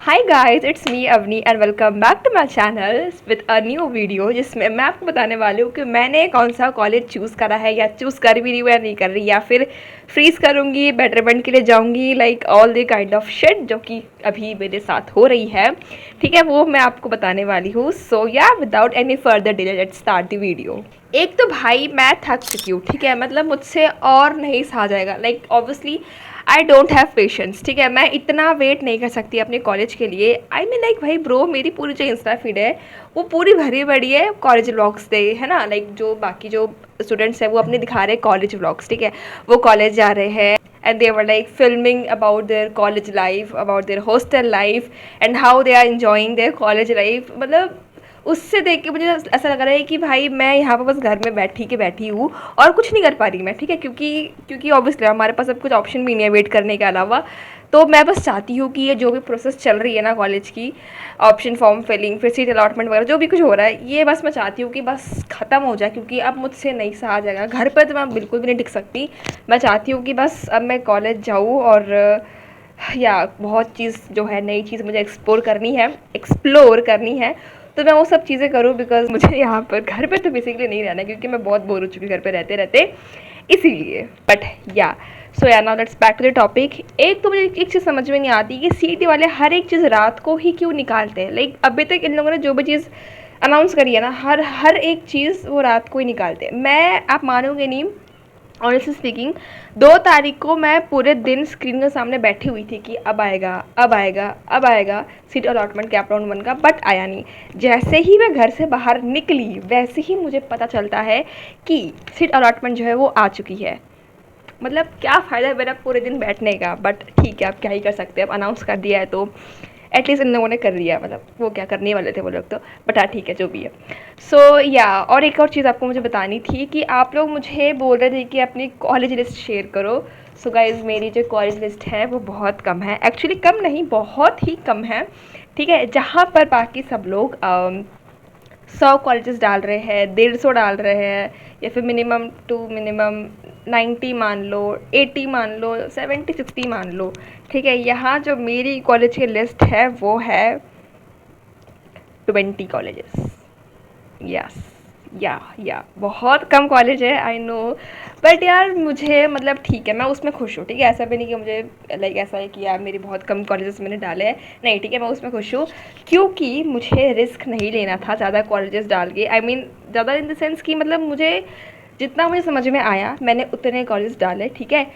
Hi guys, it's me Avni and welcome back to my channel with a new video जिसमें मैं आपको बताने वाली हूँ कि मैंने कौन सा कॉलेज चूज़ करा है या चूज़ कर भी रही हूँ या नहीं कर रही, या फिर फ्रीज करूँगी, बेटरमेंट के लिए जाऊँगी, like all the kind of shit जो कि अभी मेरे साथ हो रही है। ठीक है, वो मैं आपको बताने वाली हूँ। सो या without any further delay let's start the video. एक तो भाई मैं थक चुकी हूँ, ठीक है, मतलब मुझसे और नहीं सहा जाएगा। Like obviously I don't have patience, ठीक है, मैं इतना वेट नहीं कर सकती अपने कॉलेज के लिए। आई मीन लाइक भाई ब्रो, मेरी पूरी जो इंस्टा फीड है वो पूरी भरी पड़ी है कॉलेज व्लॉग्स से, है ना। लाइक जो बाकी जो स्टूडेंट्स हैं वो अपने दिखा रहे हैं कॉलेज व्लॉग्स, ठीक है, वो कॉलेज जा रहे हैं and they were like filming about their college life, about their hostel life and how they are enjoying their college life. मतलब उससे देख के मुझे ऐसा लग रहा है कि भाई मैं यहाँ पर बस घर में बैठी हूँ और कुछ नहीं कर पा रही मैं, ठीक है, क्योंकि क्योंकि ऑब्वियसली हमारे पास अब कुछ ऑप्शन भी नहीं है वेट करने के अलावा। तो मैं बस चाहती हूँ कि ये जो भी प्रोसेस चल रही है ना कॉलेज की, ऑप्शन फॉर्म फिलिंग, फिर सीट अलॉटमेंट वगैरह जो भी कुछ हो रहा है, ये बस मैं चाहती हूँ कि बस ख़त्म हो जाए, क्योंकि अब मुझसे नहीं सहा जाएगा। घर पर तो मैं बिल्कुल भी नहीं टिक सकती। मैं चाहती हूँ कि बस अब मैं कॉलेज जाऊँ और या बहुत चीज़ जो है, नई चीज़ मुझे एक्सप्लोर करनी है, तो मैं वो सब चीज़ें करूँ। बिकॉज मुझे यहाँ पर घर पे तो बेसिकली नहीं रहना है, क्योंकि मैं बहुत बोर हो चुकी हूँ घर पे रहते रहते, इसीलिए। But yeah so yeah now let's back to the topic. एक तो मुझे एक चीज़ समझ में नहीं आती कि सीटी वाले हर एक चीज़ रात को ही क्यों निकालते हैं। लाइक अभी तक इन लोगों ने जो भी चीज़ अनाउंस करी है ना, हर एक चीज़ वो रात को ही निकालते हैं। मैं, आप मानोगे नहीं, ऑनेस्टली स्पीकिंग, 2 तारीख को मैं पूरे दिन स्क्रीन के सामने बैठी हुई थी कि अब आएगा, अब आएगा, अब आएगा सीट अलॉटमेंट कैप राउंड 1 का, बट आया नहीं। जैसे ही मैं घर से बाहर निकली वैसे ही मुझे पता चलता है कि सीट अलॉटमेंट जो है वो आ चुकी है। मतलब क्या फ़ायदा है मेरा पूरे दिन बैठने का, बट ठीक है, अब क्या ही कर सकते हैं, अब अनाउंस कर दिया है तो एटलीस्ट इन लोगों ने कर दिया। मतलब वो क्या करने वाले थे वो लोग तो, बट हाँ ठीक है जो भी है। सो या और एक और चीज़ आपको मुझे बतानी थी कि आप लोग मुझे बोल रहे थे कि अपनी कॉलेज लिस्ट शेयर करो। सो गाइज, मेरी जो कॉलेज लिस्ट है वो बहुत कम है, एक्चुअली कम नहीं, बहुत ही कम है, ठीक है। जहाँ पर बाकी सब लोग 100 कॉलेजेस डाल रहे हैं, 150 डाल रहे हैं, या फिर मिनिमम टू मिनिमम 90 मान लो, 80 मान लो, 70 60 मान लो, ठीक है। यहाँ जो मेरी कॉलेज की लिस्ट है वो है 20 कॉलेजेस। यस, या बहुत कम कॉलेज है, आई नो, बट यार मुझे मतलब ठीक है, मैं उसमें खुश हूँ, ठीक है। ऐसा भी नहीं कि मुझे लाइक ऐसा है कि यार मेरी बहुत कम कॉलेजेस मैंने डाले हैं, नहीं, ठीक है, मैं उसमें खुश हूँ, क्योंकि मुझे रिस्क नहीं लेना था ज़्यादा कॉलेजेस डाल के। आई मीन ज़्यादा इन द सेंस कि मतलब मुझे जितना मुझे समझ में आया मैंने उतने कॉलेज डाले, ठीक है।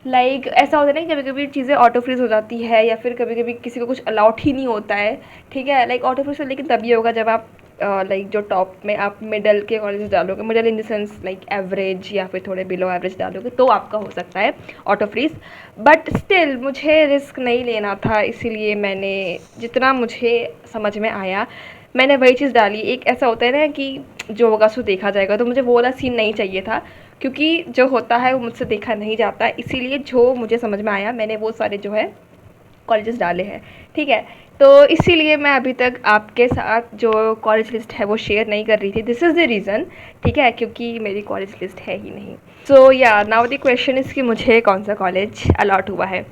लाइक ऐसा होता है ना, कभी कभी चीज़ें ऑटो फ्रीज हो जाती है, या फिर कभी कभी किसी को कुछ अलाउड ही नहीं होता है, ठीक है। लाइक ऑटो फ्रीज लेकिन तभी होगा जब आप लाइक जो टॉप में आप मिडल के कॉलेज डालोगे, middle in the sense like average या फिर थोड़े बिलो एवरेज डालोगे, तो आपका हो सकता है ऑटो फ्रीज। बट स्टिल मुझे रिस्क नहीं लेना था, इसीलिए मैंने जितना मुझे समझ में आया मैंने वही चीज़ डाली। एक ऐसा होता है ना कि जो होगा सो देखा जाएगा, तो मुझे वो वाला सीन नहीं चाहिए था, क्योंकि जो होता है वो मुझसे देखा नहीं जाता, इसीलिए जो मुझे समझ में आया मैंने वो सारे जो है कॉलेजेस डाले हैं, ठीक है। तो इसीलिए मैं अभी तक आपके साथ जो कॉलेज लिस्ट है वो शेयर नहीं कर रही थी, दिस इज़ द रीज़न, ठीक है, क्योंकि मेरी कॉलेज लिस्ट है ही नहीं। सो yeah now the question is कि मुझे कौन सा कॉलेज अलॉट हुआ है।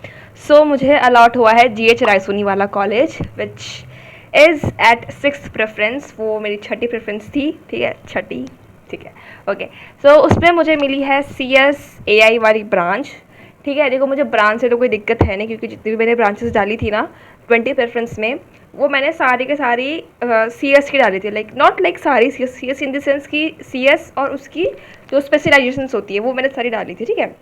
सो मुझे अलॉट हुआ है GH रायसोनी वाला college, which is at 6th preference. वो मेरी छठी प्रेफरेंस थी, ठीक है, छठी, ठीक है, ओके। सो उसमें मुझे मिली है CSAI वाली ब्रांच, ठीक है। देखो मुझे ब्रांच से तो कोई दिक्कत है नहीं, क्योंकि जितनी भी मैंने ब्रांचेस डाली थी ना 20 प्रेफरेंस में, वो मैंने सारी के सारी CS की डाली थी। लाइक नॉट लाइक सारी CS इन द सेंस की CS और उसकी जो स्पेशलाइजेशंस होती है वो मैंने सारी डाली थी, ठीक है।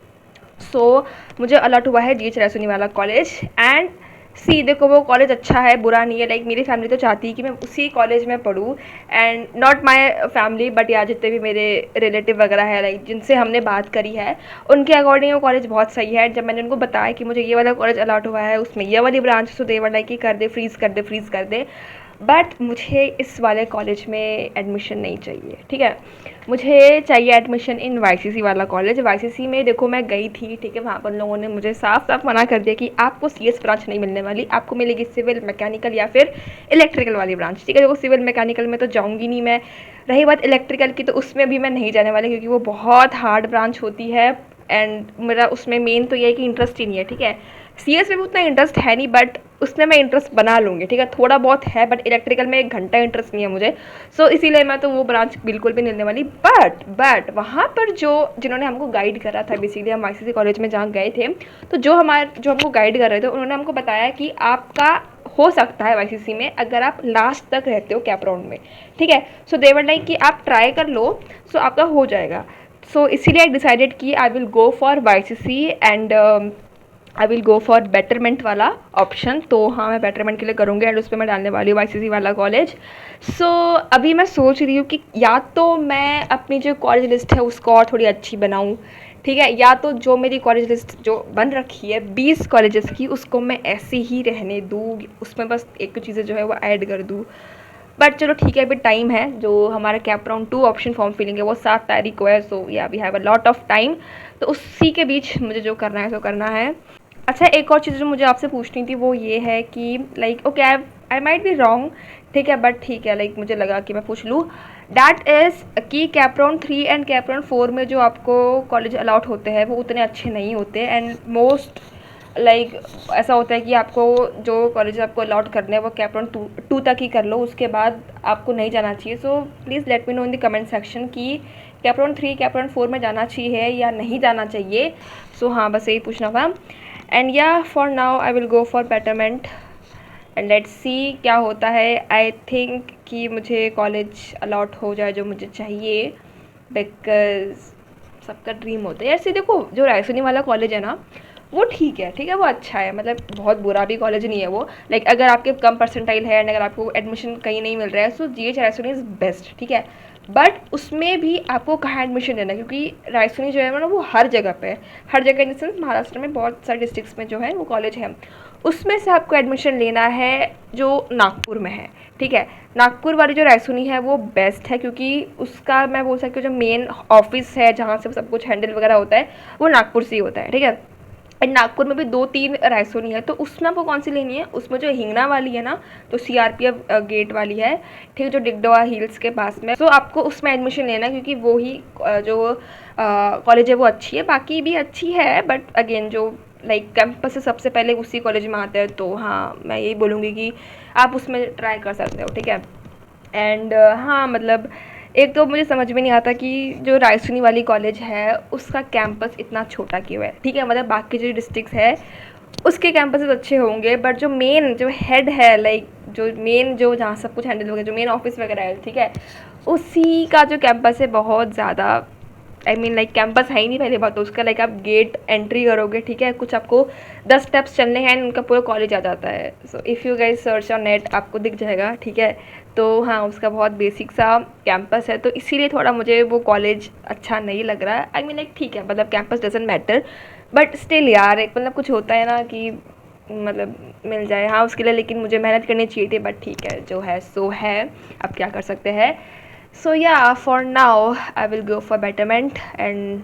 सो मुझे अलॉट हुआ है GH रायसोनी वाला कॉलेज। एंड सी देखो, वो कॉलेज अच्छा है, बुरा नहीं है। लाइक मेरी फैमिली तो चाहती है कि मैं उसी कॉलेज में पढूँ, and not my family but yeah जितने भी मेरे रिलेटिव वगैरह है, लाइक जिनसे हमने बात करी है, उनके अकॉर्डिंग वो कॉलेज बहुत सही है। जब मैंने उनको बताया कि मुझे ये वाला कॉलेज अलॉट हुआ है, उसमें ये वाली ब्रांच, तो दे वर लाइक कि कर दे, फ्रीज़ कर दे, फ्रीज़ कर दे। बट मुझे इस वाले कॉलेज में एडमिशन नहीं चाहिए, ठीक है। मुझे चाहिए एडमिशन इन YCC वाला कॉलेज। YCC में देखो मैं गई थी, ठीक है, वहाँ पर लोगों ने मुझे साफ साफ मना कर दिया कि आपको CS ब्रांच नहीं मिलने वाली, आपको मिलेगी सिविल, मैकेनिकल या फिर इलेक्ट्रिकल वाली ब्रांच, ठीक है। देखो सिविल मैकेनिकल में तो जाऊँगी नहीं मैं, रही बात इलेक्ट्रिकल की, तो उसमें भी मैं नहीं जाने वाली, क्योंकि वो बहुत हार्ड ब्रांच होती है, एंड मेरा उसमें मेन तो ये है कि इंटरेस्ट ही नहीं है, ठीक है। CS में भी उतना इंटरेस्ट है नहीं, बट उसमें मैं इंटरेस्ट बना लूँगी, ठीक है। थोड़ा बहुत है, बट इलेक्ट्रिकल में 1 घंटा इंटरेस्ट नहीं है मुझे, सो इसीलिए मैं तो वो ब्रांच बिल्कुल भी नहीं लेने वाली। बट वहाँ पर जिन्होंने हमको गाइड करा था, बेसिकली हम ICC कॉलेज में जहाँ गए थे, तो जो हमको गाइड कर रहे थे, उन्होंने हमको बताया कि आपका हो सकता है ICC में, अगर आप लास्ट तक रहते हो कैप राउंड में, ठीक है। सो दे वर लाइक कि आप ट्राई कर लो, सो आपका हो जाएगा। सो इसीलिए आई डिसाइडेड कि आई will go for YCC and I will go for betterment वाला ऑप्शन। तो हाँ, मैं बेटरमेंट के लिए करूँगी एंड उस पर मैं डालने वाली हूँ YCC वाला कॉलेज। सो अभी मैं सोच रही हूँ कि या तो मैं अपनी जो कॉलेज लिस्ट है उसको और थोड़ी अच्छी बनाऊँ, ठीक है, या तो जो मेरी कॉलेज लिस्ट जो बन रखी है 20 कॉलेजेस की, उसको मैं ऐसे ही रहने दूँ, उसमें बस एक चीज़ें जो है वो ऐड कर दूँ। बट चलो ठीक है, अभी टाइम है। जो हमारा CAP round 2 option form filling है वो 7 तारीख को है, so yeah we have a lot of time. तो उसी के बीच मुझे जो करना है सो करना है। अच्छा, एक और चीज़ जो मुझे आपसे पूछनी थी वो ये है कि like okay, I might be wrong, ठीक है, बट ठीक है, लाइक मुझे लगा कि मैं पूछ लूँ। दैट इज़ कि cap round 3 and cap round 4 में जो आपको कॉलेज अलाउट होते हैं वो उतने अच्छे नहीं होते, एंड मोस्ट लाइक ऐसा होता है कि आपको जो कॉलेज आपको अलाउट करने हैं वो कैप राउंड 2 तक ही कर लो, उसके बाद आपको नहीं जाना चाहिए। So please let me know in the comment section कि कैप राउंड 3 कैप राउंड 4 में जाना चाहिए या नहीं जाना चाहिए। सो हाँ, बस यही पूछना था। एंड या for now I will go for betterment and let's see क्या होता है। आई थिंक कि मुझे कॉलेज अलाउट हो जाए जो मुझे चाहिए, बिकॉज सबका ड्रीम होता है यार। से देखो, जो रायसोनी वाला कॉलेज है ना वो ठीक है, ठीक है, वो अच्छा है, मतलब बहुत बुरा भी कॉलेज नहीं है वो। लाइक अगर आपके कम परसेंटाइल है एंड अगर आपको एडमिशन कहीं नहीं मिल रहा है, सो GH रायसोनी इज़ बेस्ट, ठीक है। बट उसमें भी आपको कहाँ एडमिशन लेना है, क्योंकि रायसोनी जो है ना वो हर जगह पे है, हर जगह इन द सेंस महाराष्ट्र में बहुत सारे डिस्ट्रिक्ट्स में जो है वो कॉलेज है। उसमें से आपको एडमिशन लेना है जो नागपुर में है, ठीक है। नागपुर वाली जो रायसोनी है वो बेस्ट है, क्योंकि उसका मैं बोल सकती हूँ जो मेन ऑफिस है जहाँ से सब कुछ हैंडल वगैरह होता है वो नागपुर से ही होता है, ठीक है। एंड नागपुर में भी 2-3 रायसोनी है, तो उसमें आपको कौन सी लेनी है, उसमें जो हिंगना वाली है ना, तो CRPF गेट वाली है, ठीक है, जो डिगडोआ हिल्स के पास में। सो आपको उसमें एडमिशन लेना है, क्योंकि वो ही जो कॉलेज है वो अच्छी है, बाकी भी अच्छी है, बट अगेन जो लाइक कैंपस से सबसे पहले उसी कॉलेज में आता है, तो हाँ मैं यही बोलूँगी कि आप उसमें ट्राई कर सकते हो, ठीक है। एंड हाँ, मतलब एक तो मुझे समझ में नहीं आता कि जो रायसोनी वाली कॉलेज है उसका कैंपस इतना छोटा क्यों है, ठीक है। मतलब बाकी जो डिस्ट्रिक्ट्स है उसके कैंपसेस अच्छे होंगे, बट जो मेन जो हेड है, लाइक जो मेन जो जहाँ सब कुछ हैंडल होगा, जो मेन ऑफिस वगैरह है, ठीक है, उसी का जो कैंपस है बहुत ज़्यादा, आई मीन लाइक कैंपस है ही नहीं पहले बात तो उसका, लाइक आप गेट एंट्री करोगे, ठीक है, कुछ आपको 10 स्टेप्स चलने हैं, उनका पूरा कॉलेज आ जाता है। So if you guys search on net आपको दिख जाएगा, ठीक है। तो हाँ, उसका बहुत बेसिक सा कैंपस है, तो इसीलिए थोड़ा मुझे वो कॉलेज अच्छा नहीं लग रहा है। आई मीन लाइक ठीक है, मतलब campus doesn't matter, but still यार एक मतलब कुछ होता है ना कि मतलब मिल जाए, हाँ उसके लिए लेकिन मुझे मेहनत करनी चाहिए थी, बट ठीक है, जो है सो है, अब क्या कर सकते हैं। So yeah for now I will go for betterment and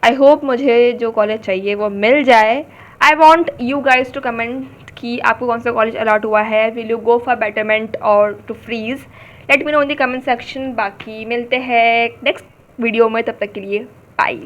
I hope मुझे जो कॉलेज चाहिए वो मिल जाए। I want you guys to comment कि आपको कौन सा कॉलेज अलाउट हुआ है, will you go for betterment और to freeze, let me know in the comment section. बाकी मिलते हैं नेक्स्ट वीडियो में, तब तक के लिए बाय।